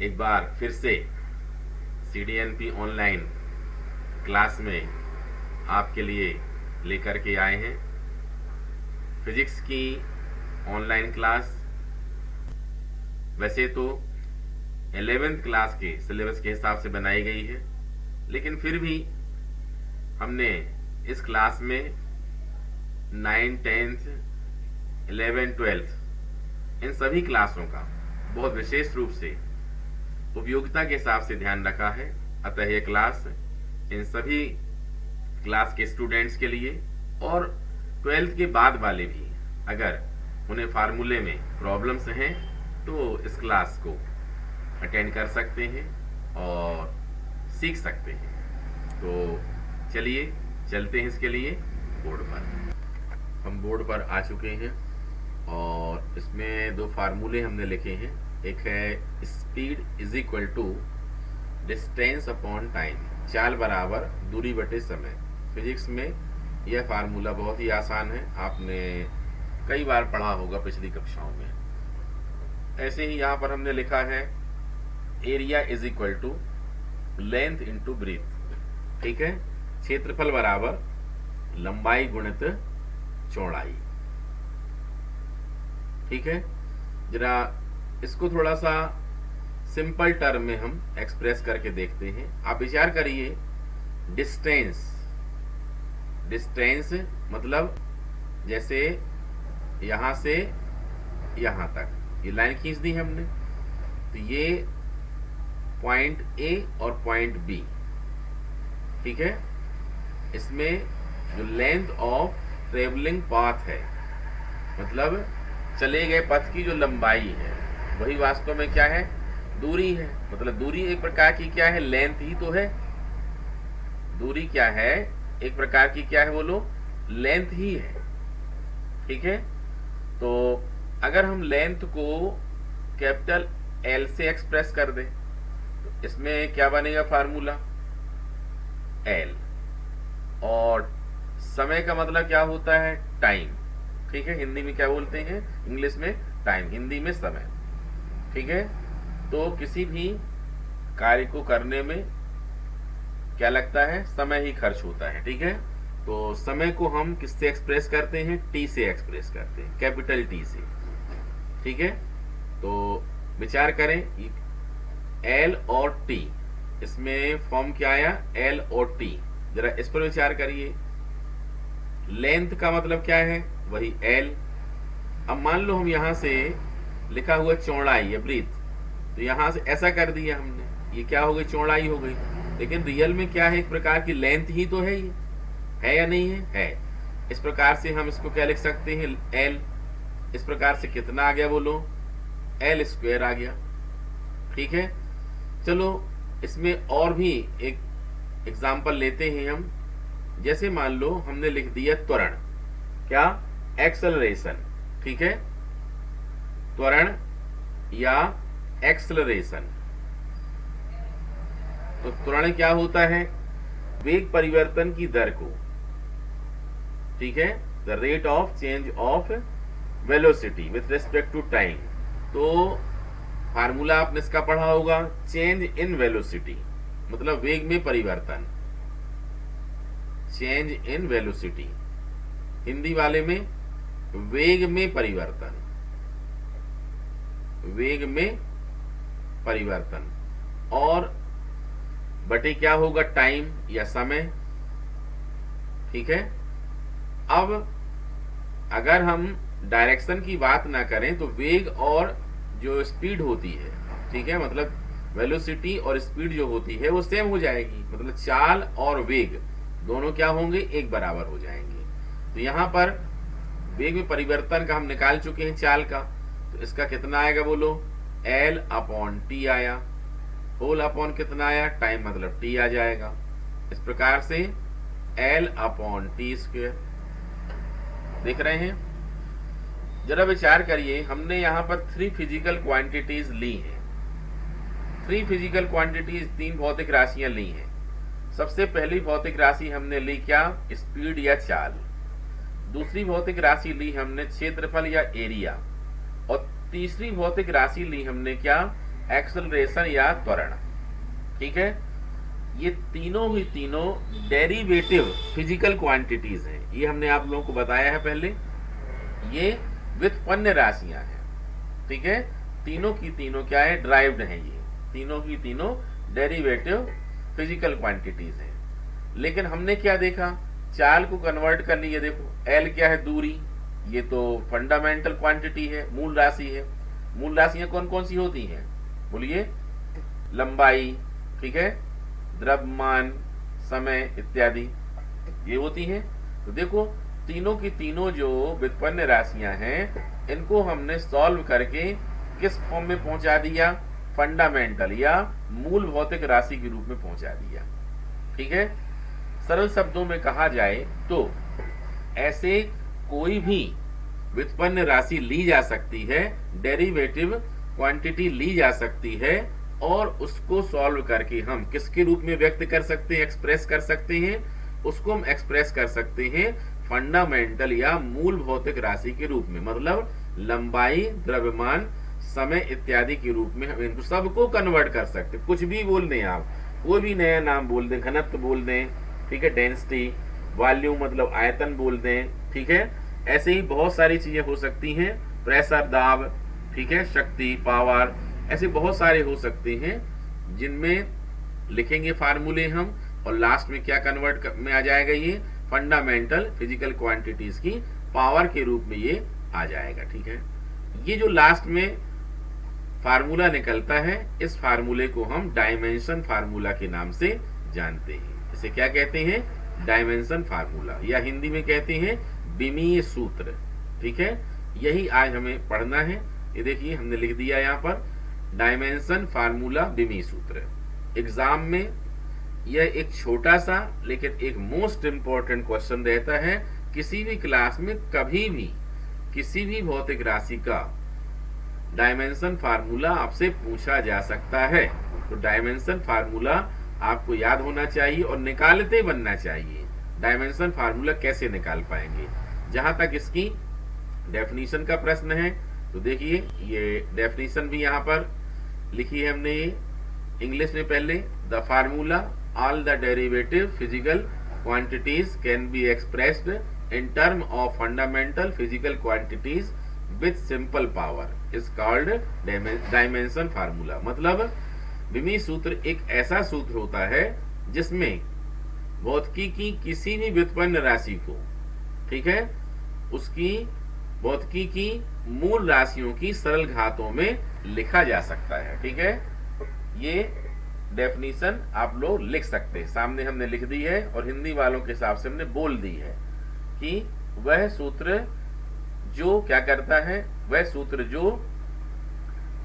एक बार फिर से CDNP ऑनलाइन क्लास में आपके लिए लेकर के आए हैं फिजिक्स की ऑनलाइन क्लास। वैसे तो 11th क्लास के सिलेबस के हिसाब से बनाई गई है, लेकिन फिर भी हमने इस क्लास में 9, 10th, 11, 12 इन सभी क्लासों का बहुत विशेष रूप से उपयोगिता के हिसाब से ध्यान रखा है। अतः यह क्लास इन सभी क्लास के स्टूडेंट्स के लिए और 12th के बाद वाले भी अगर उन्हें फार्मूले में प्रॉब्लम्स हैं तो इस क्लास को अटेंड कर सकते हैं और सीख सकते हैं। तो चलिए चलते हैं इसके लिए बोर्ड पर। हम बोर्ड पर आ चुके हैं और इसमें दो फार्मूले हमने लिखे हैं। एक है speed is equal to distance upon time, चाल बराबर दूरी बटे समय। फिजिक्स में यह फार्मूला बहुत ही आसान है, आपने कई बार पढ़ा होगा पिछली कक्षाओं में। ऐसे ही यहाँ पर हमने लिखा है area is equal to length into breadth. ठीक है, क्षेत्रफल बराबर लंबाई गुणित चौड़ाई। ठीक है, जरा इसको थोड़ा सा सिंपल टर्म में हम एक्सप्रेस करके देखते हैं। आप विचार करिए, डिस्टेंस मतलब जैसे यहां से यहां तक ये लाइन खींच दी हमने, तो ये पॉइंट ए और पॉइंट बी। ठीक है, इसमें जो लेंथ ऑफ ट्रेवलिंग पाथ है, मतलब चले गए पथ की जो लंबाई है, वही वास्तव में क्या है, दूरी है। मतलब दूरी एक प्रकार की क्या है, लेंथ ही तो है। दूरी क्या है, एक प्रकार की क्या है, बोलो, लेंथ ही है। ठीक है, तो अगर हम लेंथ को कैपिटल L से एक्सप्रेस कर दें तो इसमें क्या बनेगा फार्मूला, L। और समय का मतलब क्या होता है, टाइम। ठीक है, हिंदी में क्या बोलते हैं, इंग्लिश में टाइम, हिंदी में समय। ठीक है, तो किसी भी कार्य को करने में क्या लगता है, समय ही खर्च होता है। ठीक है, तो समय को हम किससे एक्सप्रेस करते हैं, T से एक्सप्रेस करते हैं, कैपिटल T से। ठीक है, तो विचार करें L और T, इसमें फॉर्म क्या आया, L और T। जरा इस पर विचार करिए। लेंथ का मतलब क्या है, वही L। अब मान लो हम यहां से लिखा हुआ चौड़ाई या ब्रीथ, तो यहां से ऐसा कर दिया हमने, ये क्या हो गई, चौड़ाई हो गई। लेकिन रियल में क्या है, एक प्रकार की लेंथ ही तो है, ये है या नहीं है। इस प्रकार से हम इसको क्या लिख सकते हैं, L। इस प्रकार से कितना आ गया, बोलो, L स्क्वायर आ गया। ठीक है, चलो इसमें और भी एक एग्जाम्पल लेते हैं हम। जैसे मान लो हमने लिख दिया त्वरण, क्या, एक्सेलरेशन। ठीक है, त्वरण या एक्सेलरेशन। तो त्वरण क्या होता है, वेग परिवर्तन की दर को, ठीक है, the rate of change of velocity with respect to time. तो फार्मूला आपने इसका पढ़ा होगा, चेंज इन वेलोसिटी, मतलब वेग में परिवर्तन, चेंज इन वेलोसिटी। हिंदी वाले में वेग में परिवर्तन, वेग में परिवर्तन। और बटे क्या होगा, टाइम या समय। ठीक है, अब अगर हम डायरेक्शन की बात ना करें तो वेग और जो स्पीड होती है, ठीक है, मतलब वेलोसिटी और स्पीड जो होती है वो सेम हो जाएगी। मतलब चाल और वेग दोनों क्या होंगे, एक बराबर हो जाएंगे। तो यहां पर वेग में परिवर्तन का हम निकाल चुके हैं चाल का, तो इसका कितना आएगा, बोलो, L अपॉन T आया। होल अपॉन कितना आया, टाइम, मतलब T आ जाएगा। इस प्रकार से L अपॉन T स्क्वायर। देख रहे हैं, जरा विचार करिए, हमने यहां पर 3 फिजिकल क्वांटिटीज ली हैं। 3 फिजिकल क्वांटिटीज, 3 भौतिक राशियां ली हैं। सबसे पहली भौतिक राशि हमने ली क्या, स्पीड या चाल। दूसरी भौतिक राशि ली हमने क्षेत्रफल या एरिया। और तीसरी भौतिक राशि ली हमने क्या, एक्सेलरेशन या त्वरण। ठीक है, ये तीनों ही तीनों डेरिवेटिव फिजिकल क्वांटिटीज हैं। ये हमने आप लोगों को बताया है पहले, ये व्युत्पन्न राशियां हैं। ठीक है, तीनों की तीनों क्या है, ड्राइव्ड हैं। ये तीनों की तीनों डेरिवेटिव फिजिकल क्वांटिटीज हैं। लेकिन हमने क्या देखा, चाल को कन्वर्ट कर लिए। देखो एल क्या है, दूरी, ये तो फंडामेंटल क्वांटिटी है, मूल राशि है। मूल राशियां कौन कौन सी होती हैं, बोलिए, लंबाई, ठीक है, द्रव्यमान, समय इत्यादि, ये होती हैं। तो देखो तीनों की तीनों जो व्युत्पन्न राशियां हैं, इनको हमने सॉल्व करके किस फॉर्म में पहुंचा दिया, फंडामेंटल या मूल भौतिक राशि के रूप में पहुंचा दिया। ठीक है, सरल शब्दों में कहा जाए तो ऐसे कोई भी व्युत्पन्न राशि ली जा सकती है, डेरिवेटिव क्वांटिटी ली जा सकती है, और उसको सॉल्व करके हम किसके रूप में व्यक्त कर सकते हैं, एक्सप्रेस कर सकते हैं, उसको हम एक्सप्रेस कर सकते हैं फंडामेंटल या मूल भौतिक राशि के रूप में। मतलब लंबाई, द्रव्यमान, समय इत्यादि के रूप में हम इनको सबको कन्वर्ट कर सकते। कुछ भी बोल दें आप, कोई भी नया नाम बोल दें, घनत्व बोल दें, ठीक है, डेंसिटी, वॉल्यूम मतलब आयतन बोल दें, ठीक है, ऐसे ही बहुत सारी चीजें हो सकती हैं, प्रेशर, दाब, ठीक है, शक्ति, पावर, ऐसे बहुत सारे हो सकते हैं जिनमें लिखेंगे फार्मूले हम, और लास्ट में क्या कन्वर्ट में आ जाएगा, ये फंडामेंटल फिजिकल क्वांटिटीज की पावर के रूप में ये आ जाएगा। ठीक है, ये जो लास्ट में फार्मूला निकलता है, इस फार्मूले को हम डायमेंशन फार्मूला के नाम से जानते हैं। इसे क्या कहते हैं, डायमेंशन फार्मूला, या हिंदी में कहते हैं विमीय सूत्र। ठीक है, यही आज हमें पढ़ना है। ये देखिए हमने लिख दिया यहाँ पर डायमेंशन फार्मूला विमीय सूत्र। एग्जाम में यह एक छोटा सा लेकिन एक मोस्ट इंपॉर्टेंट क्वेश्चन रहता है। किसी भी क्लास में कभी भी किसी भी भौतिक राशि का डायमेंशन फार्मूला आपसे पूछा जा सकता है। तो डायमेंशन फार्मूला आपको याद होना चाहिए और निकालते बनना चाहिए। डायमेंशन फार्मूला कैसे निकाल पाएंगे, जहां तक इसकी डेफिनेशन का प्रश्न है तो देखिए ये डेफिनेशन भी यहाँ पर लिखी है हमने, ये इंग्लिश में पहले, the formula all the derivative physical quantities can be expressed in term of fundamental physical quantities with simple power is called dimension formula. मतलब विमीय सूत्र एक ऐसा सूत्र होता है जिसमें भौतिकी की किसी भी व्युत्पन्न राशि को, ठीक है, उसकी भौतिकी की मूल राशियों की सरल घातों में लिखा जा सकता है। ठीक है, ये डेफिनेशन आप लोग लिख सकते हैं, सामने हमने लिख दी है और हिंदी वालों के हिसाब से हमने बोल दी है कि वह सूत्र जो क्या करता है, वह सूत्र जो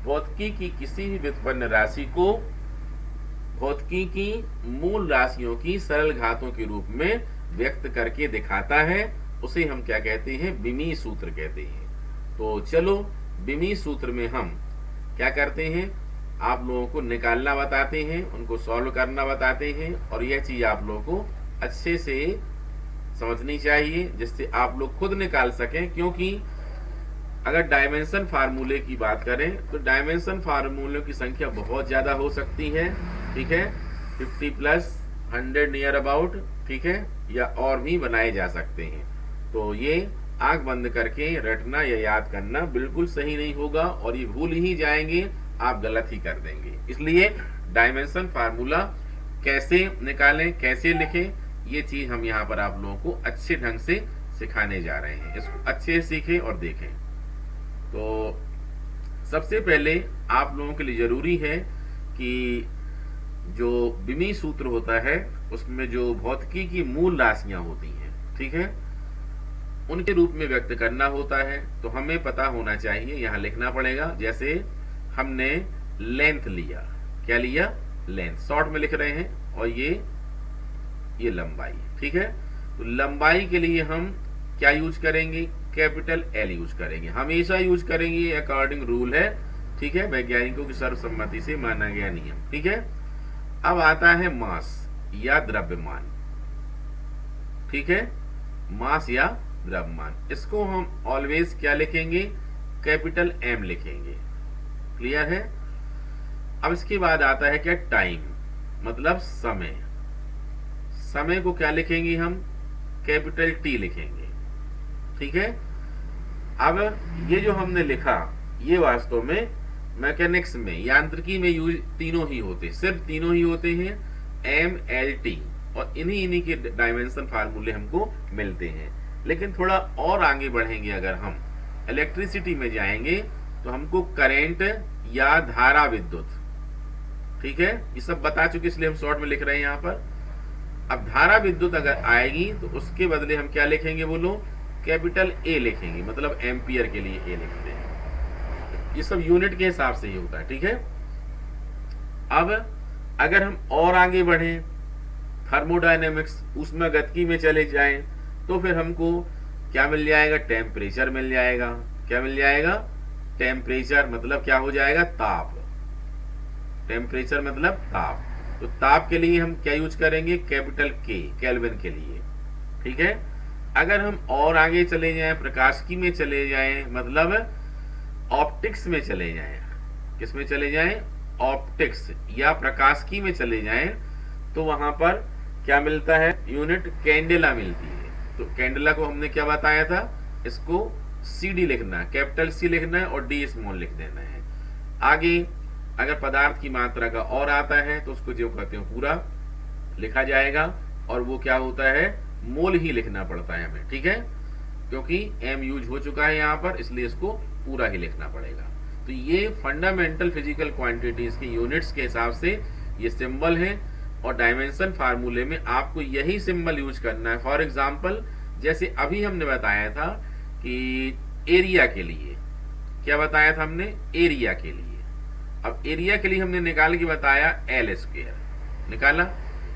भौतिकी की किसी भी व्युत्पन्न राशि को भौतिकी की मूल राशियों की सरल घातों के रूप में व्यक्त करके दिखाता है, उसे हम क्या कहते हैं, विमीय सूत्र कहते हैं। तो चलो विमीय सूत्र में हम क्या करते हैं, आप लोगों को निकालना बताते हैं, उनको सॉल्व करना बताते हैं, और यह चीज आप लोगों को अच्छे से समझनी चाहिए जिससे आप लोग खुद निकाल सकें। क्योंकि अगर डायमेंशन फार्मूले की बात करें तो डायमेंशन फार्मूलों की संख्या बहुत ज्यादा हो सकती है। ठीक है, 50 प्लस 100 नियर अबाउट, ठीक है, या और भी बनाए जा सकते हैं। तो ये आंख बंद करके रटना या याद करना बिल्कुल सही नहीं होगा, और ये भूल ही जाएंगे, आप गलत ही कर देंगे। इसलिए डायमेंशन फार्मूला कैसे निकालें, कैसे लिखें, ये चीज हम यहाँ पर आप लोगों को अच्छे ढंग से सिखाने जा रहे हैं। इसको अच्छे से सीखें और देखें। तो सबसे पहले आप लोगों के लिए जरूरी है कि जो विमीय सूत्र होता है उसमें जो भौतिकी की मूल राशियां होती हैं, ठीक है, उनके रूप में व्यक्त करना होता है। तो हमें पता होना चाहिए, यहाँ लिखना पड़ेगा। जैसे हमने लेंथ लिया, क्या लिया, लेंथ, शॉर्ट में लिख रहे हैं, और ये लंबाई। ठीक है, तो लंबाई के लिए हम क्या यूज करेंगे, कैपिटल एल यूज करेंगे, हमेशा यूज करेंगे, अकॉर्डिंग रूल है। ठीक है, वैज्ञानिकों की सर्वसम्मति से माना गया नियम। ठीक है, अब आता है मास या द्रव्यमान। ठीक है, मास या द्रव्यमान, इसको हम ऑलवेज क्या लिखेंगे, कैपिटल एम लिखेंगे। क्लियर है। अब इसके बाद आता है क्या, टाइम, मतलब समय। समय को क्या लिखेंगे हम, कैपिटल टी लिखेंगे, ठीक है। अब ये जो हमने लिखा, ये वास्तव में मैकेनिक्स में, यांत्रिकी में यूज तीनों ही होते, सिर्फ तीनों ही होते हैं, एम एल टी, और इन्हीं के डायमेंशन फार्मूले हमको मिलते हैं। लेकिन थोड़ा और आगे बढ़ेंगे, अगर हम इलेक्ट्रिसिटी में जाएंगे तो हमको करंट या धारा विद्युत, ठीक है, ये सब बता चुके, इसलिए हम शॉर्ट में लिख रहे हैं यहां पर। अब धारा विद्युत अगर आएगी तो उसके बदले हम क्या लिखेंगे बोलो, कैपिटल ए लिखेंगे, मतलब एम्पियर के लिए ए लिखते हैं। ये सब यूनिट के हिसाब से ही होता है, ठीक है। अब अगर हम और आगे बढ़े थर्मोडायनेमिक्स, उसमें गतिकी में चले जाएं, तो फिर हमको क्या मिल जाएगा, टेम्परेचर मिल जाएगा। क्या मिल जाएगा, टेम्परेचर, मतलब क्या हो जाएगा, ताप। टेम्परेचर मतलब ताप। तो ताप के लिए हम क्या यूज करेंगे, कैपिटल के, केल्विन के लिए, ठीक है। अगर हम और आगे चले जाएं, प्रकाशिकी में चले जाएं, मतलब ऑप्टिक्स में चले जाएं, किस में चले जाएं, ऑप्टिक्स या प्रकाशिकी में चले जाएं, तो वहां पर क्या मिलता है, यूनिट कैंडेला मिलती है। तो कैंडेला को हमने क्या बताया था, इसको सी डी लिखना है, कैपिटल सी लिखना है और डी स्मॉल लिख देना है। आगे अगर पदार्थ की मात्रा का और आता है तो उसको जो कहते हैं पूरा लिखा जाएगा, और वो क्या होता है, मोल ही लिखना पड़ता है हमें, ठीक है, क्योंकि एम यूज हो चुका है यहाँ पर, इसलिए इसको पूरा ही लिखना पड़ेगा। तो ये फंडामेंटल फिजिकल क्वांटिटीज के यूनिट्स के हिसाब से ये सिंबल है, और डायमेंशन फार्मूले में आपको यही सिंबल यूज करना है। फॉर एग्जाम्पल, जैसे अभी हमने बताया था कि एरिया के लिए, क्या बताया था हमने, एरिया के लिए। अब एरिया के लिए हमने निकाल के बताया एल स्क्वायर निकाला,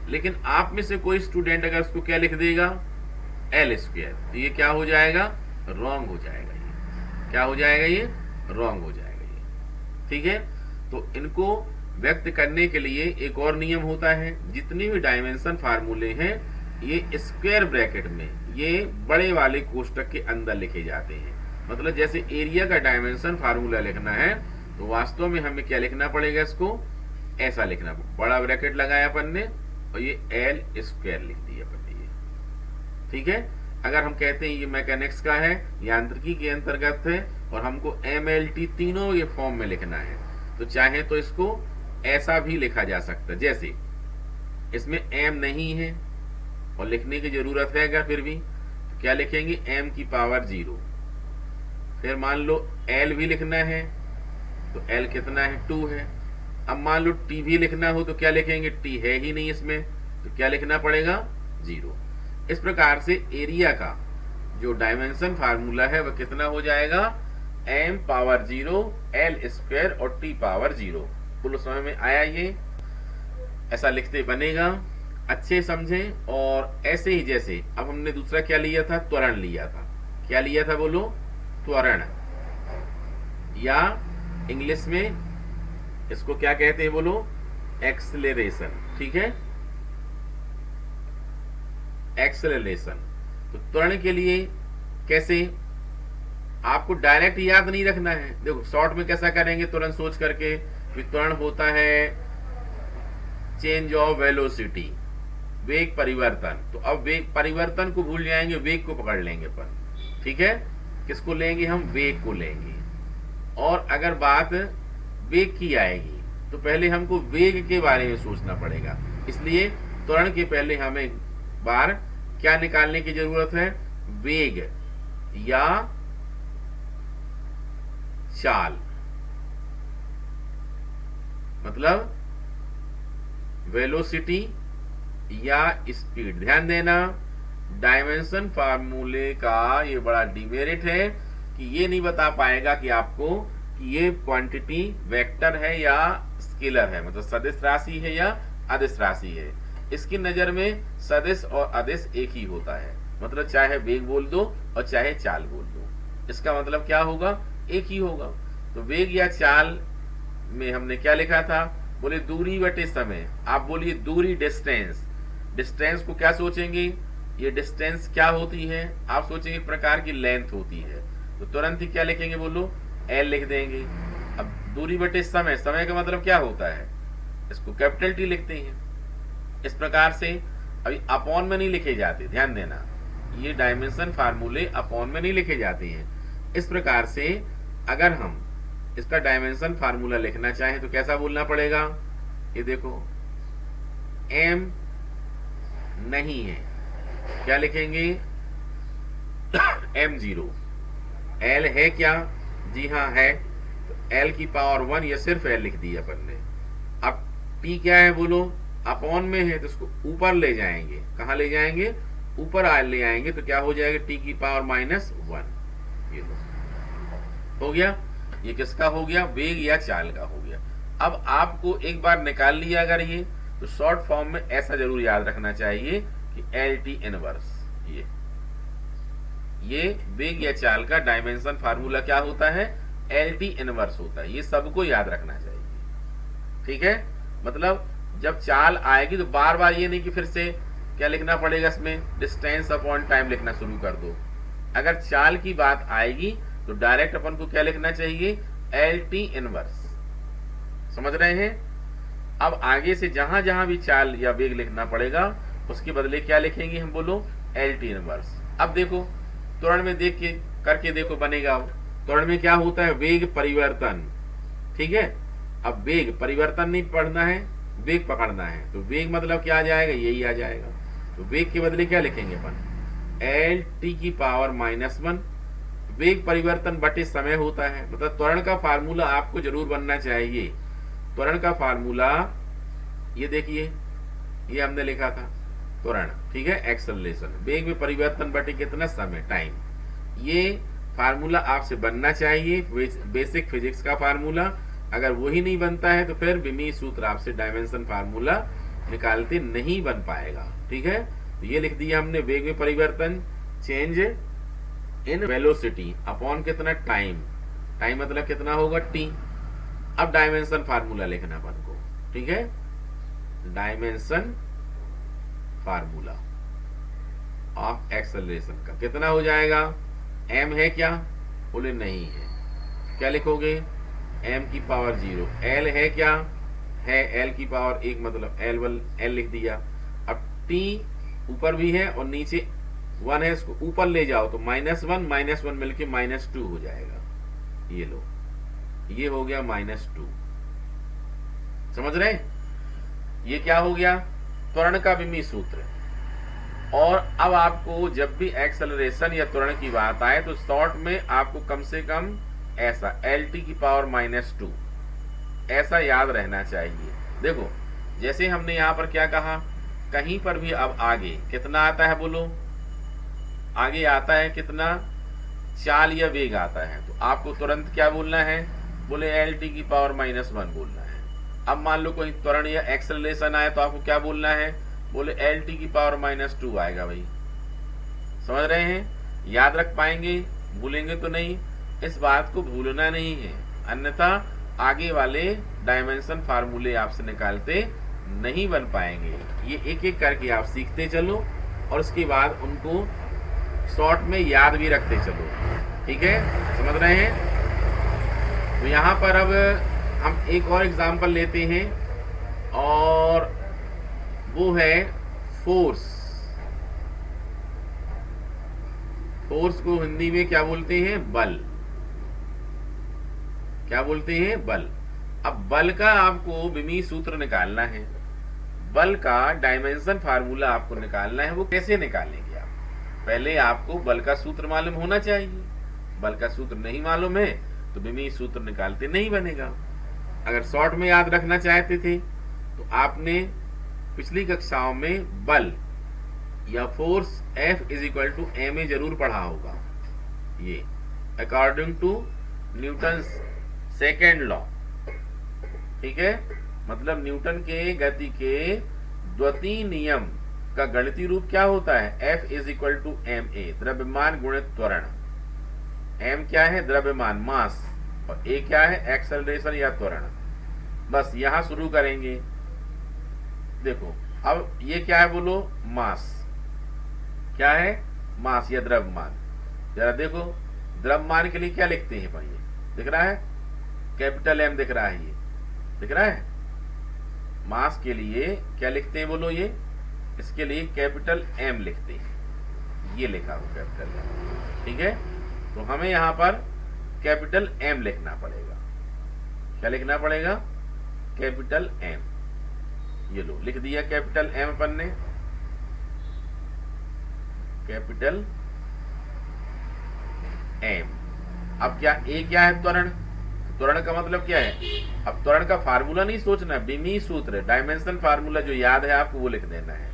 लेकिन आप में से कोई स्टूडेंट अगर उसको क्या लिख देगा, एल स्क्वायर, तो ये क्या हो जाएगा, रॉन्ग हो जाएगा। ये क्या हो जाएगा, ये रॉन्ग हो जाएगा ये, ठीक है। तो इनको व्यक्त करने के लिए एक और नियम होता है, जितनी भी डायमेंशन फार्मूले हैं ये स्क्वायर ब्रैकेट में, ये बड़े वाले कोष्टक के अंदर लिखे जाते हैं। मतलब जैसे एरिया का डायमेंशन फार्मूला लिखना है तो वास्तव में हमें क्या लिखना पड़ेगा, इसको ऐसा लिखना, बड़ा ब्रैकेट लगाया अपन ने और ये एल स्क्वायर लिख दिया अपन ने, ये ठीक है। अगर हम कहते हैं ये मैकेनिक्स का है, यांत्रिकी के अंतर्गत है, और हमको एम एल टी तीनों ये फॉर्म में लिखना है, तो चाहे तो इसको ऐसा भी लिखा जा सकता है, जैसे इसमें एम नहीं है और लिखने की जरूरत है अगर, फिर भी तो क्या लिखेंगे, एम की पावर 0। फिर मान लो एल भी लिखना है तो एल कितना है, 2 है। अब मान लो टी भी लिखना हो तो क्या लिखेंगे, टी है ही नहीं इसमें, तो क्या लिखना पड़ेगा, 0। इस प्रकार से एरिया का जो डायमेंशन फार्मूला है वह कितना हो जाएगा, एम पावर 0 एल स्क्वायर और टी पावर 0। कुल समय में आया, ये ऐसा लिखते बनेगा, अच्छे समझें। और ऐसे ही जैसे अब हमने दूसरा क्या लिया था, त्वरण लिया था। क्या लिया था बोलो, त्वरण, या इंग्लिश में इसको क्या कहते हैं बोलो, एक्सेलरेशन, ठीक है, एक्सेलरेशन। तो त्वरण के लिए कैसे, आपको डायरेक्ट याद नहीं रखना है। देखो शॉर्ट में कैसा करेंगे, तुरंत सोच करके, त्वरण होता है चेंज ऑफ वेलोसिटी, वेग परिवर्तन। तो अब वेग परिवर्तन को भूल जाएंगे, वेग को पकड़ लेंगे अपन, ठीक है। किसको लेंगे हम, वेग को लेंगे। और अगर बात वेग की आएगी तो पहले हमको वेग के बारे में सोचना पड़ेगा, इसलिए त्वरण के पहले हमें बार क्या निकालने की जरूरत है, वेग या चाल, मतलब वेलोसिटी या स्पीड। ध्यान देना, डायमेंशन फार्मूले का ये बड़ा डिमेरिट है कि ये नहीं बता पाएगा कि आपको कि ये क्वांटिटी वेक्टर है या स्केलर है, मतलब सदिश राशि है या अदिश राशि है। इसकी नजर में सदिश और अदिश एक ही होता है, मतलब चाहे वेग बोल दो और चाहे चाल बोल दो, इसका मतलब क्या होगा, एक ही होगा। तो वेग या चाल में हमने क्या लिखा था, बोले दूरी बटे समय। आप बोलिए दूरी, डिस्टेंस। डिस्टेंस को क्या सोचेंगे, ये डिस्टेंस क्या होती है, आप सोचेंगे प्रकार की लेंथ होती है, तो तुरंत ही क्या लिखेंगे बोलो, एल लिख देंगे। अब दूरी बटे समय, समय का मतलब क्या होता है, इसको कैपिटल टी लिखते हैं। इस प्रकार से अभी अपॉन में नहीं लिखे जाते, ध्यान देना, ये डायमेंशन फार्मूले अपॉन में नहीं लिखे जाते हैं। इस प्रकार से अगर हम इसका डायमेंशन फार्मूला लिखना चाहें तो कैसा बोलना पड़ेगा, ये देखो m नहीं है, क्या लिखेंगे m0। l है क्या, जी हाँ है, तो l की पावर 1, ये सिर्फ l लिख दिया अपन ने। अब t क्या है बोलो, अपॉन में है तो इसको ऊपर ले जाएंगे, कहां ले जाएंगे, ऊपर ले आएंगे, तो क्या हो जाएगा t की पावर -1। ये हो गया, ये किसका हो गया, वेग या चाल का हो गया। अब आपको एक बार निकाल लिया अगर ये, तो शॉर्ट फॉर्म में ऐसा जरूर याद रखना चाहिए कि LT इनवर्स, ये वेग या चाल का डायमेंशन फार्मूला क्या होता है, LT इनवर्स होता है। ये सबको याद रखना चाहिए, ठीक है। मतलब जब चाल आएगी तो बार बार ये नहीं कि फिर से क्या लिखना पड़ेगा, इसमें डिस्टेंस अपॉन टाइम लिखना शुरू कर दो। अगर चाल की बात आएगी तो डायरेक्ट अपन को क्या लिखना चाहिए, LT इनवर्स, समझ रहे हैं। अब आगे से जहां जहां भी चाल या वेग लिखना पड़ेगा उसके बदले क्या लिखेंगे हम, बोलो LT इनवर्स। अब देखो त्वरण में देख के करके देखो बनेगा। त्वरण में क्या होता है, वेग परिवर्तन, ठीक है। अब वेग परिवर्तन नहीं पढ़ना है, वेग पकड़ना है, तो वेग मतलब क्या आ जाएगा, यही आ जाएगा। तो वेग के बदले क्या लिखेंगे अपन, LT की पावर -1। वेग परिवर्तन बटे समय होता है, मतलब त्वरण का फार्मूला आपको जरूर बनना चाहिए। त्वरण का फार्मूला ये देखिए, ये हमने लिखा था त्वरण, ठीक है, एक्सेलरेशन, वेग में परिवर्तन बटे कितना, समय, टाइम। ये फार्मूला आपसे बनना चाहिए, बेसिक फिजिक्स का फार्मूला। अगर वही नहीं बनता है तो फिर विमीय सूत्र आपसे डायमेंशन फार्मूला निकालते नहीं बन पाएगा, ठीक है। तो ये लिख दिया हमने, वेग में परिवर्तन, चेंज इन वेलोसिटी अपॉन कितना, टाइम, टाइम मतलब कितना होगा, t। अब डायमेंशन फार्मूला लिखना अपन को, ठीक है, डायमेंशन फार्मूला ऑफ एक्सेलरेशन का कितना हो जाएगा, m है क्या, बोले नहीं है, क्या लिखोगे, m की पावर 0। l है क्या, है, l की पावर 1 मतलब l लिख दिया। अब t ऊपर भी है और नीचे 1 है, इसको ऊपर ले जाओ तो -1 मिलके -2 हो जाएगा। ये लो, ये हो गया -2, समझ रहे, ये क्या हो गया, त्वरण का विमीय सूत्र। और अब आपको जब भी एक्सेलरेशन या त्वरण की बात आए तो शॉर्ट में आपको कम से कम ऐसा LT की पावर -2 ऐसा याद रहना चाहिए। देखो जैसे हमने यहां पर क्या कहा, कहीं पर भी अब आगे कितना आता है, बोलो आगे आता है कितना, चाल या वेग आता है, तो आपको तुरंत क्या बोलना है, बोले LT की पावर -1 बोलना है। अब मान लो कोई त्वरण या एक्सेलरेशन आए तो आपको क्या बोलना है, बोले LT की पावर -2 आएगा भाई, समझ रहे हैं, याद रख पाएंगे, भूलेंगे तो नहीं, इस बात को भूलना नहीं है, अन्यथा आगे वाले डायमेंशन फार्मूले आपसे निकालते नहीं बन पाएंगे। ये एक एक करके आप सीखते चलो और उसके बाद उनको शॉर्ट में याद भी रखते चलो, ठीक है, समझ रहे हैं। तो यहाँ पर अब हम एक और एग्जांपल लेते हैं और वो है फोर्स। फोर्स को हिंदी में क्या बोलते हैं, बल, क्या बोलते हैं, बल। अब बल का आपको विमीय सूत्र निकालना है, बल का डायमेंशन फार्मूला आपको निकालना है। वो कैसे निकालेंगे आप, पहले आपको बल का सूत्र मालूम होना चाहिए। बल का सूत्र नहीं मालूम है तो विमीय सूत्र निकालते नहीं बनेगा। अगर शॉर्ट में याद रखना चाहते थे तो आपने पिछली कक्षाओं में बल या फोर्स F = ma जरूर पढ़ा होगा। ये according to Newton second law, ठीक है, मतलब न्यूटन के गति के द्वितीय नियम का गणितीय रूप क्या होता है, F = ma, द्रव्यमान गुणित त्वरण। m क्या है, द्रव्यमान, मास, और a क्या है, एक्सेलरेशन या त्वरण। बस यहां शुरू करेंगे। देखो अब ये क्या है, बोलो मास, क्या है, मास या द्रव्यमान। जरा देखो द्रव्यमान के लिए क्या लिखते हैं भाई, दिख रहा है, कैपिटल एम दिख रहा है, ये दिख रहा है। मास के लिए क्या लिखते हैं बोलो, ये इसके लिए कैपिटल एम लिखते हैं, ये लिखा हो कैपिटल एम। ठीक है, तो हमें यहां पर कैपिटल एम लिखना पड़ेगा। क्या लिखना पड़ेगा? Capital M. ये लो लिख दिया कैपिटल एम अपन ने, कैपिटल एम। अब क्या ए क्या है? त्वरण। त्वरण का मतलब क्या है? अब त्वरण का फार्मूला नहीं सोचना, बिमी सूत्र, डायमेंशन फार्मूला जो याद है आपको वो लिख देना है।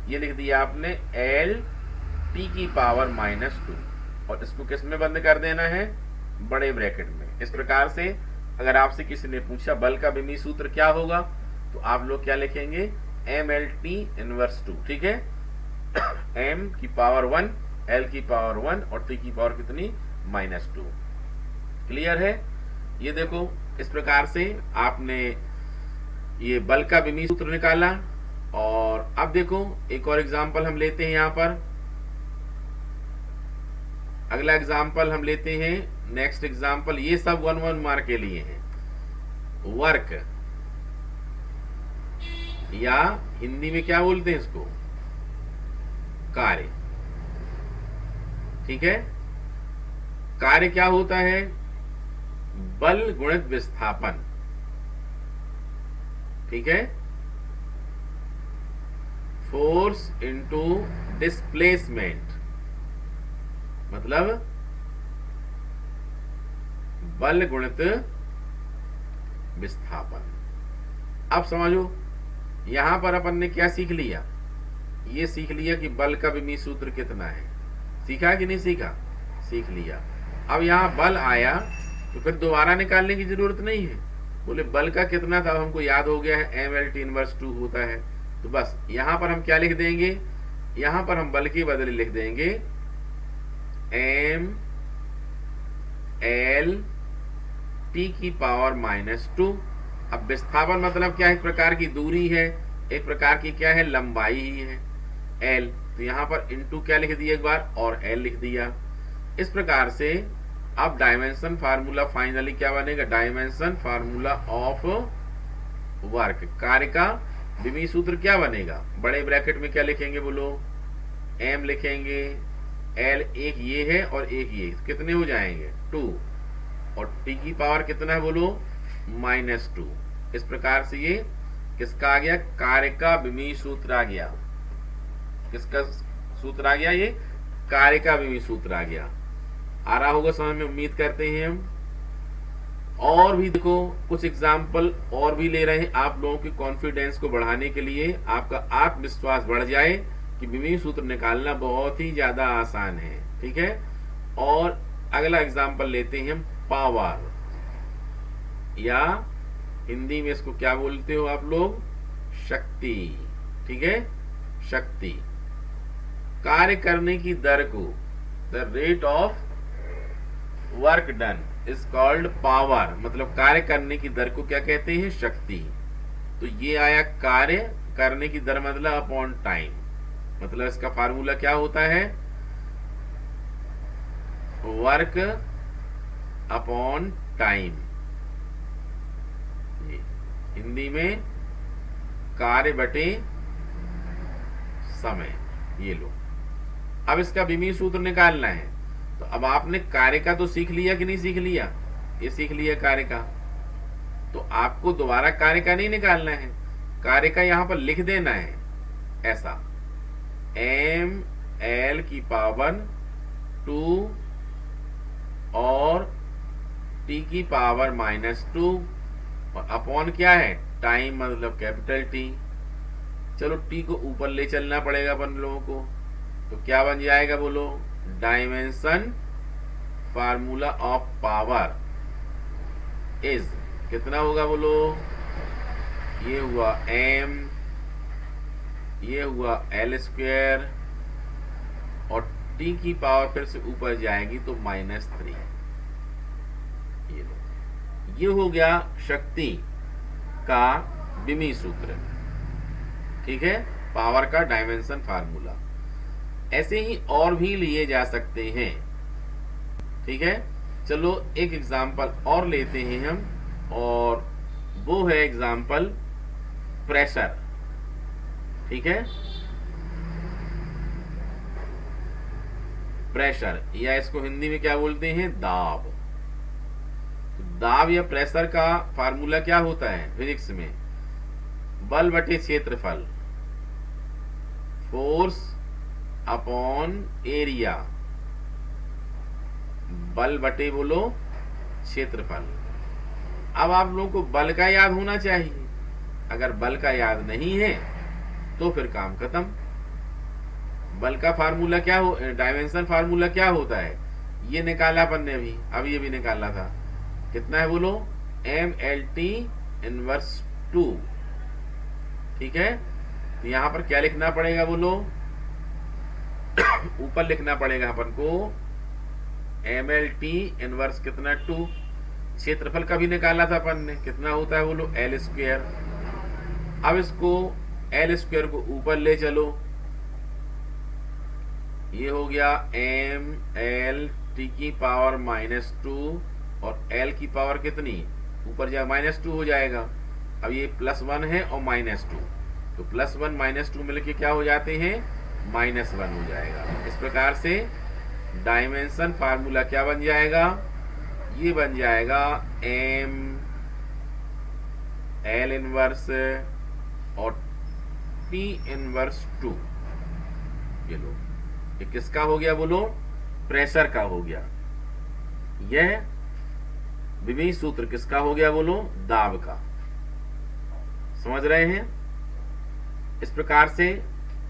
ये लिख दिया आपने एल टी की पावर -2, और इसको किस में बंद कर देना है? बड़े ब्रैकेट में। इस प्रकार से अगर आपसे किसी ने पूछा बल का बिमी सूत्र क्या होगा, तो आप लोग क्या लिखेंगे? M L T inverse 2। ठीक है, एम की पावर 1, एल की पावर 1 और टी की पावर कितनी? -2। क्लियर है? ये देखो, इस प्रकार से आपने ये बल का बिमी सूत्र निकाला। और अब देखो एक और एग्जांपल हम लेते हैं यहां पर। अगला एग्जांपल हम लेते हैं, नेक्स्ट एग्जांपल। ये सब 1-1 मार्क के लिए हैं। वर्क, या हिंदी में क्या बोलते हैं इसको? कार्य। ठीक है, कार्य क्या होता है? बल गुणित विस्थापन। ठीक है, फोर्स इंटू डिस्प्लेसमेंट, मतलब बल गुणित विस्थापन। अब समझो, यहां पर अपन ने क्या सीख लिया? ये सीख लिया कि बल का बिमी सूत्र कितना है। सीखा कि नहीं सीखा? सीख लिया। अब यहां बल आया तो फिर दोबारा निकालने की जरूरत नहीं है। बोले बल का कितना था, हमको याद हो गया है, एम एल टी इनवर्स 2 होता है। तो बस यहां पर हम क्या लिख देंगे? यहां पर हम बल के बदले लिख देंगे एम एल टी की पावर -2। अब विस्थापन मतलब क्या है? एक प्रकार की दूरी है, एक प्रकार की क्या है? लंबाई ही है, एल। तो यहां पर इनटू क्या लिख दिया एक बार, और एल लिख दिया। इस प्रकार से अब डायमेंशन फार्मूला फाइनली क्या बनेगा? डायमेंशन फार्मूला ऑफ वर्क, कार्य का बिमी सूत्र क्या बनेगा? बड़े ब्रैकेट में क्या लिखेंगे बोलो? एम लिखेंगे, एल एक ये है और एक ये, कितने हो जाएंगे? 2, और टी की पावर कितना है बोलो? -2। इस प्रकार से ये किसका आ गया? कार्य का बिमी सूत्र आ गया। किसका सूत्र आ गया? ये कार्य का बिमी सूत्र आ गया। आ रहा होगा समझ में, उम्मीद करते हैं हम। और भी देखो कुछ एग्जाम्पल और भी ले रहे हैं आप लोगों के कॉन्फिडेंस को बढ़ाने के लिए, आपका आत्मविश्वास बढ़ जाए कि बिमी सूत्र निकालना बहुत ही ज्यादा आसान है। ठीक है, और अगला एग्जाम्पल लेते हैं हम, पावर, या हिंदी में इसको क्या बोलते हो आप लोग? शक्ति। ठीक है, शक्ति। कार्य करने की दर को, the rate of work done is called power, मतलब कार्य करने की दर को क्या कहते हैं? शक्ति। तो ये आया कार्य करने की दर मतलब अपॉन टाइम, मतलब इसका फार्मूला क्या होता है? Work upon time. हिंदी में कार्य बटे समय। ये लो, अब इसका बिमी सूत्र निकालना है। तो अब आपने कार्य का तो सीख लिया कि नहीं सीख लिया? ये सीख लिया कार्य का। तो आपको दोबारा कार्य का नहीं निकालना है, कार्य का यहां पर लिख देना है ऐसा, एम एल की पावर 2 और टी की पावर -2, और अपॉन क्या है? टाइम, मतलब कैपिटल टी। चलो टी को ऊपर ले चलना पड़ेगा अपन लोगों को, तो क्या बन जाएगा बोलो? Dimension formula of power is कितना होगा बोलो? ये हुआ m, ये हुआ l², और t की पावर फिर से ऊपर जाएगी तो -3। ये हो गया शक्ति का बिमी सूत्र। ठीक है, पावर का डायमेंशन फार्मूला। ऐसे ही और भी लिए जा सकते हैं। ठीक है, चलो एक एग्जांपल और लेते हैं हम। और वो है एग्जाम्पल प्रेशर। ठीक है, प्रेशर, या इसको हिंदी में क्या बोलते हैं, दाब। तो दाब या प्रेशर का फार्मूला क्या होता है फिजिक्स में, बल बटे क्षेत्रफल, फोर्स अपॉन एरिया, बल बटे बोलो क्षेत्रफल। अब आप लोगों को बल का याद होना चाहिए, अगर बल का याद नहीं है तो फिर काम खत्म। बल का फार्मूला क्या हो, डायमेंशन फार्मूला क्या होता है, ये निकाला अपन ने अभी, अब ये भी निकाला था, कितना है बोलो, MLT इनवर्स 2। ठीक है, तो यहां पर क्या लिखना पड़ेगा बोलो, ऊपर लिखना पड़ेगा अपन को MLT इनवर्स कितना 2। क्षेत्रफल का भी निकाला था अपन ने, कितना होता है बोलो, L स्क्वायर। अब इसको L स्क्वायर को ऊपर ले चलो, ये हो गया MLT की पावर -2 और L की पावर कितनी, ऊपर जाए -2 हो जाएगा। अब ये +1 है और -2, तो +1 -2 मिलके क्या हो जाते हैं, -1 हो जाएगा। इस प्रकार से डायमेंशन फार्मूला क्या बन जाएगा, ये बन जाएगा L इनवर्स और T इनवर्स 2। ये लो, ये किसका हो गया बोलो, प्रेशर का हो गया। यह विभेद सूत्र किसका हो गया बोलो, दाब का। समझ रहे हैं, इस प्रकार से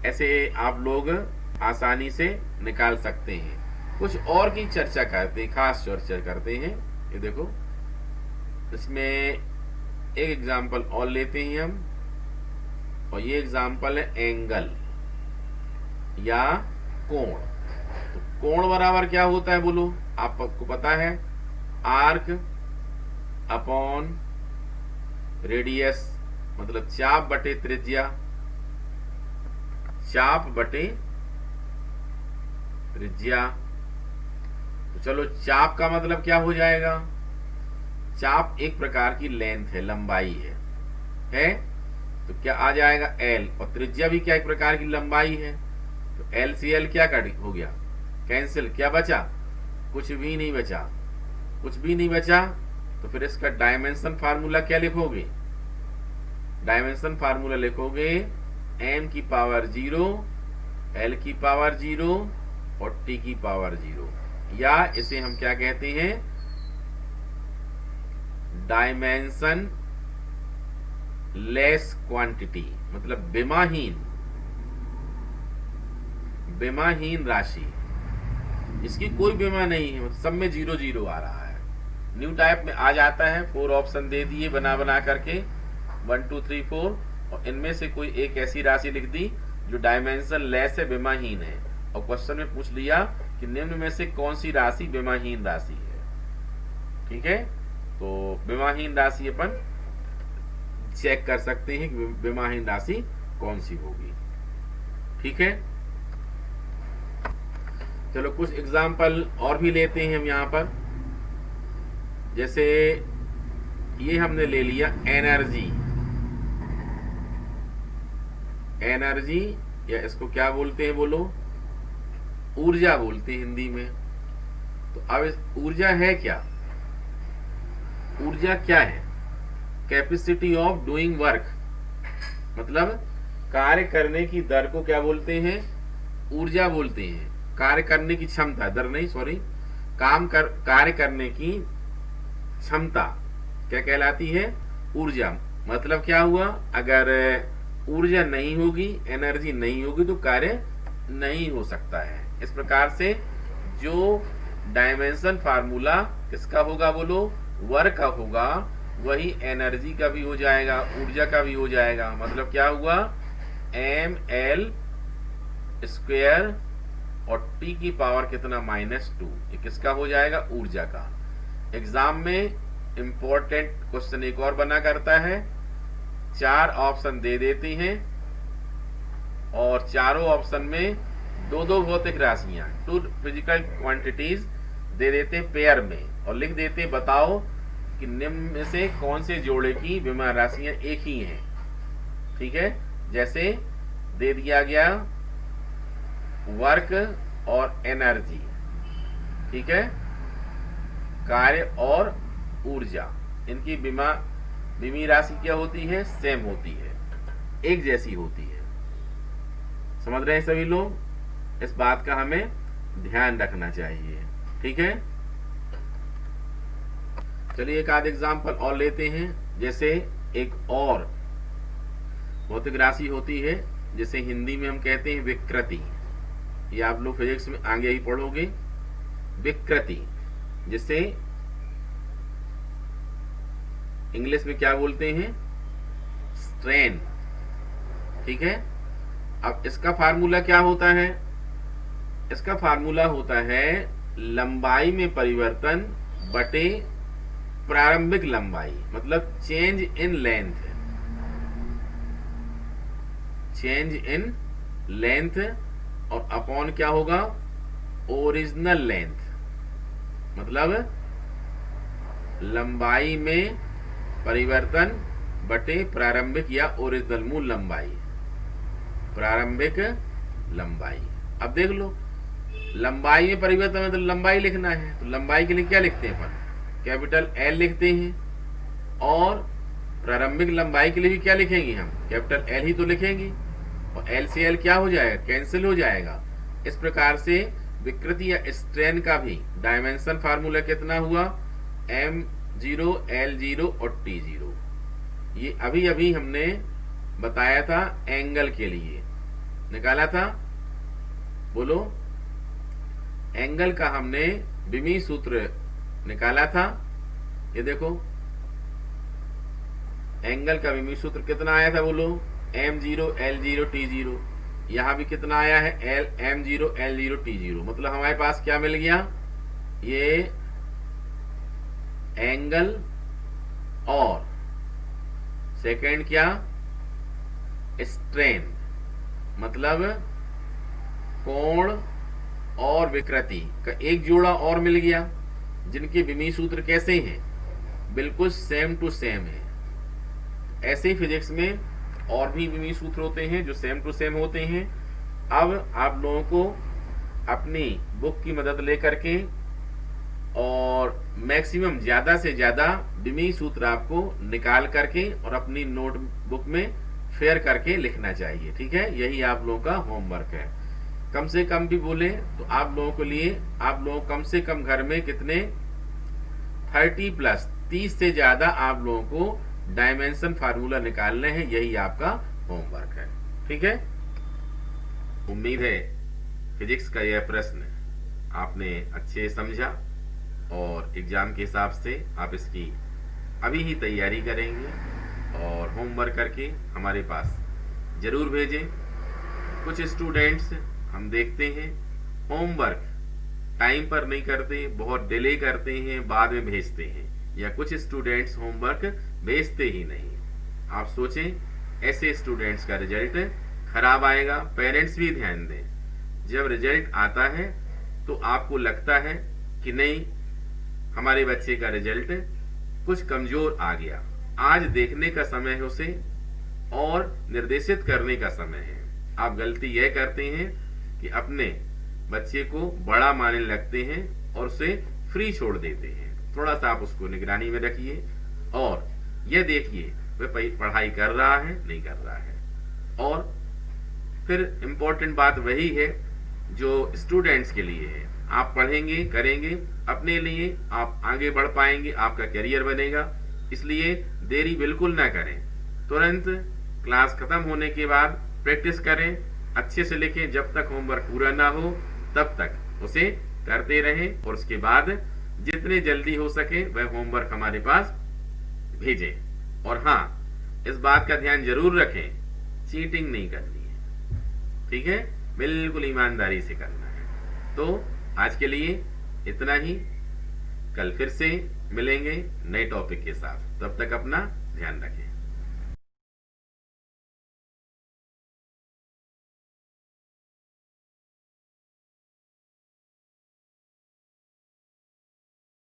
ऐसे आप लोग आसानी से निकाल सकते हैं। कुछ और की चर्चा करते हैं, खास चर्चा करते हैं। ये देखो, इसमें एक एग्जांपल और लेते हैं हम, और ये एग्जांपल है एंगल या कोण। तो कोण बराबर क्या होता है बोलो, आपको पता है, आर्क अपॉन रेडियस, मतलब चाप बटे त्रिज्या, चाप बटे त्रिज्या। तो चलो, चाप का मतलब क्या हो जाएगा, चाप एक प्रकार की लेंथ है, लंबाई है, तो क्या आ जाएगा L, और त्रिज्या भी क्या एक प्रकार की लंबाई है, तो L से L क्या कट हो गया, कैंसिल, क्या बचा, कुछ भी नहीं बचा, कुछ भी नहीं बचा। तो फिर इसका डायमेंशन फार्मूला क्या लिखोगे, डायमेंशन फार्मूला लिखोगे m की पावर 0, L की पावर 0 और T की पावर 0, या इसे हम क्या कहते हैं, डायमेंशन लेस क्वांटिटी, मतलब विमाहीन राशि। इसकी कोई विमा नहीं है, सब में 0 0 आ रहा है। न्यू टाइप में आ जाता है, 4 ऑप्शन दे दिए बना करके, 1 2 3 4, और इनमें से कोई एक ऐसी राशि लिख दी जो डायमेंशन लेस है, विमाहीन है, और क्वेश्चन में पूछ लिया कि निम्न में से कौन सी राशि विमाहीन राशि है। ठीक है, तो विमाहीन राशि अपन चेक कर सकते हैं कि विमाहीन राशि कौन सी होगी। ठीक है, चलो कुछ एग्जाम्पल और भी लेते हैं हम यहाँ पर। जैसे ये हमने ले लिया एनर्जी, या इसको क्या बोलते हैं बोलो, ऊर्जा बोलते हैं हिंदी में। तो अब ऊर्जा है क्या, ऊर्जा क्या है, कैपेसिटी ऑफ डूइंग वर्क, मतलब कार्य करने की दर को क्या बोलते हैं, ऊर्जा बोलते हैं। कार्य करने की क्षमता, दर नहीं सॉरी, कार्य करने की क्षमता क्या कहलाती है, ऊर्जा। मतलब क्या हुआ, अगर ऊर्जा नहीं होगी, एनर्जी नहीं होगी, तो कार्य नहीं हो सकता है। इस प्रकार से जो डायमेंशन फार्मूला किसका होगा बोलो, वर्क का होगा, वही एनर्जी का भी हो जाएगा, ऊर्जा का भी हो जाएगा। मतलब क्या हुआ, ML स्क्वायर और T की पावर कितना, -2, ये किसका हो जाएगा, ऊर्जा का। एग्जाम में इंपॉर्टेंट क्वेश्चन एक और बना करता है, 4 ऑप्शन दे देते हैं और चारों ऑप्शन में 2 भौतिक राशियां, 2 फिजिकल क्वांटिटीज दे देते हैं पेयर में, और लिख देते हैं बताओ कि निम्न में से कौन से जोड़े की विमा राशियां एक ही हैं। ठीक है, जैसे दे दिया गया वर्क और एनर्जी, ठीक है, कार्य और ऊर्जा, इनकी बीमी राशि क्या होती है, सेम होती है, एक जैसी होती है। समझ रहे हैं सभी लोग? इस बात का हमें ध्यान रखना चाहिए। ठीक है, चलिए एक आध एग्जाम्पल और लेते हैं। जैसे एक और भौतिक राशि होती है जिसे हिंदी में हम कहते हैं विकृति। ये आप लोग फिजिक्स में आगे ही पढ़ोगे। विकृति जिसे इंग्लिश में क्या बोलते हैं, स्ट्रेन। ठीक है, अब इसका फार्मूला क्या होता है, इसका फार्मूला होता है लंबाई में परिवर्तन बटे प्रारंभिक लंबाई, मतलब change in length, change in length, और अपॉन क्या होगा, ओरिजिनल लेंथ, मतलब लंबाई में परिवर्तन बटे प्रारंभिक या ओरिजिनल मूल लंबाई, प्रारंभिक लंबाई। अब देख लो, लंबाई में परिवर्तन है तो लंबाई लिखना है, तो लंबाई के लिए क्या लिखते हैं अपन, कैपिटल एल लिखते हैं, और प्रारंभिक लंबाई के लिए भी क्या लिखेंगे हम, कैपिटल एल ही तो लिखेंगे, और एल से एल क्या हो जाएगा, कैंसिल हो जाएगा। इस प्रकार से विकृति या स्ट्रेन का भी डायमेंशन फार्मूला कितना हुआ, m0 l0 और t0। ये अभी अभी हमने बताया था एंगल के लिए, निकाला था, बोलो, एंगल का हमने विमी सूत्र निकाला था। ये देखो एंगल का विमी सूत्र कितना आया था, बोलो, m0 l0 t0। यहां भी कितना आया है, m0 l0 t0। मतलब हमारे पास क्या मिल गया, ये एंगल और सेकंड क्या, स्ट्रेन, मतलब कोण और विकृति का एक जोड़ा और मिल गया, जिनके विमी सूत्र कैसे हैं, बिल्कुल सेम टू सेम है। ऐसे ही फिजिक्स में और भी विमी सूत्र होते हैं जो सेम टू सेम होते हैं। अब आप लोगों को अपनी बुक की मदद लेकर के और मैक्सिमम ज्यादा से ज्यादा विमी सूत्र आपको निकाल करके और अपनी नोटबुक में फेयर करके लिखना चाहिए। ठीक है, यही आप लोगों का होमवर्क है। कम से कम भी बोले तो आप लोगों के लिए, आप लोग कम से कम घर में कितने 30+ से ज्यादा आप लोगों को डायमेंशन फार्मूला निकालने हैं, यही आपका होमवर्क है। ठीक है, उम्मीद है फिजिक्स का यह प्रश्न आपने अच्छे समझा और एग्जाम के हिसाब से आप इसकी अभी ही तैयारी करेंगे और होमवर्क करके हमारे पास जरूर भेजें। कुछ स्टूडेंट्स हम देखते हैं होमवर्क टाइम पर नहीं करते, बहुत डिले करते हैं, बाद में भेजते हैं, या कुछ स्टूडेंट्स होमवर्क भेजते ही नहीं। आप सोचें ऐसे स्टूडेंट्स का रिजल्ट खराब आएगा। पेरेंट्स भी ध्यान दें, जब रिजल्ट आता है तो आपको लगता है कि नहीं हमारे बच्चे का रिजल्ट कुछ कमजोर आ गया, आज देखने का समय है उसे और निर्देशित करने का समय है। आप गलती यह करते हैं कि अपने बच्चे को बड़ा मानने लगते हैं और उसे फ्री छोड़ देते हैं। थोड़ा सा आप उसको निगरानी में रखिए और यह देखिए वह पढ़ाई कर रहा है नहीं कर रहा है। और फिर इम्पोर्टेंट बात वही है जो स्टूडेंट्स के लिए है। आप पढ़ेंगे करेंगे अपने लिए, आप आगे बढ़ पाएंगे, आपका करियर बनेगा। इसलिए देरी बिल्कुल ना करें, तुरंत क्लास खत्म होने के बाद प्रैक्टिस करें, अच्छे से लिखें। जब तक होमवर्क पूरा ना हो तब तक उसे करते रहें और उसके बाद जितने जल्दी हो सके वह होमवर्क हमारे पास भेजें। और हाँ, इस बात का ध्यान जरूर रखें, चीटिंग नहीं करनी है। ठीक है, बिल्कुल ईमानदारी से करना है। तो आज के लिए इतना ही, कल फिर से मिलेंगे नए टॉपिक के साथ। तब तक अपना ध्यान रखें।